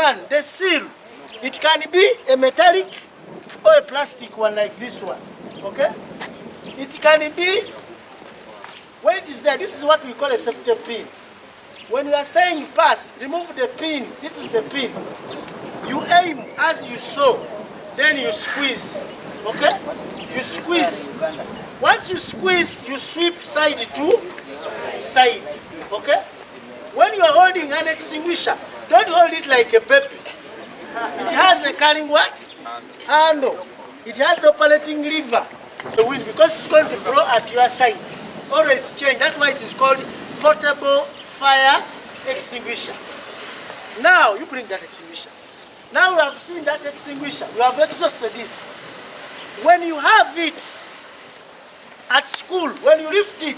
one, the seal, it can be a metallic or a plastic one like this one. Okay? It can be, when it is there, this is what we call a safety pin. When you are saying pass, remove the pin. This is the pin. You aim as you saw, then you squeeze. Okay? You squeeze. Once you squeeze, you sweep side to side. Okay? When you are holding an extinguisher, don't hold it like a baby. It has a carrying what? Handle. It has the operating lever. The wind, because it's going to blow at your side. Always change. That's why it is called portable fire extinguisher. Now you bring that extinguisher. Now we have seen that extinguisher. We have exhausted it. When you have it at school, when you lift it,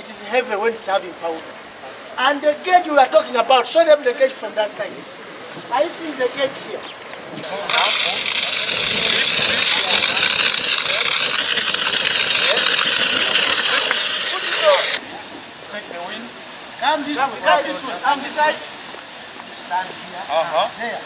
it is heavy when it's having powder. And the gauge we are talking about, show them the gauge from that side. Are you seeing the gauge here? Take the wind. Come this way, come this way, come this side. Stand here.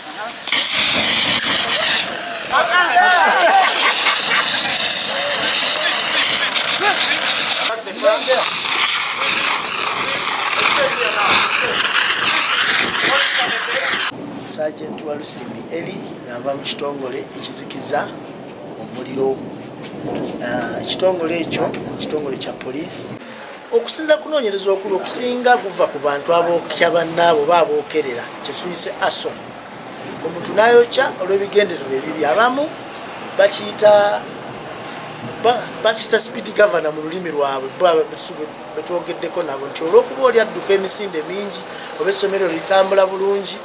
Sergeant Walusimbi Eli ngava mu kitongole ekizikiza omuliro. Ekitongole ekyo kitongole kya poliisi. Okusinza kunoonyereza okulu okusinga kuva ku bantu abookya bannaabo babookerera kyesuyise aso. Omuntu n'ayokya olw'ebigendererwa ebibi. Abamu bakiyita speed governor mu lulimi lwabwe betwogeddeko nabo nti olw'okuba oli adduka emisinde mingi oba essomero litambula bulungi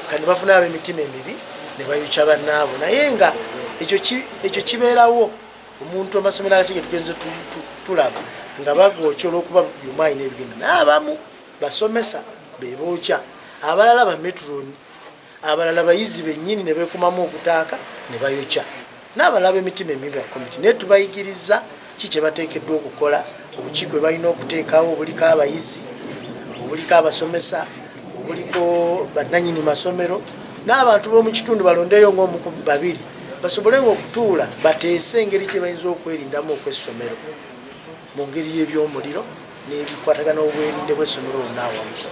kandi bafuna ab'emitima emibi ne bayokya bannaabo. Naye nga ekyo kibeerawo omuntu amasomero agasiga tugenze tulaba nga bagookya olw'okuba byumayi n'ebigenda. Naye abamu basomesa beebookya, abalala bametroni, abalala bayizi bennyini ne beekumamu okutaaka ne bayokya, n'abalala b'emitima emibi bakomiti. Naye tubayigiriza ki kye bateekeddwa okukola, obukiiko bwe balina okuteekawo obuliko abayizi, obuliko abasomesa, obuliko bannannyini masomero n'abantu b'omu kitundu balondeyo ng'omu ku babiri basobole okutuula bateese engeri gye bayinza okwerindamu okw'essomero mu ngeri y'ebyomuliro n'ebikwatagana obwerinde bw'essomero bonna awamu.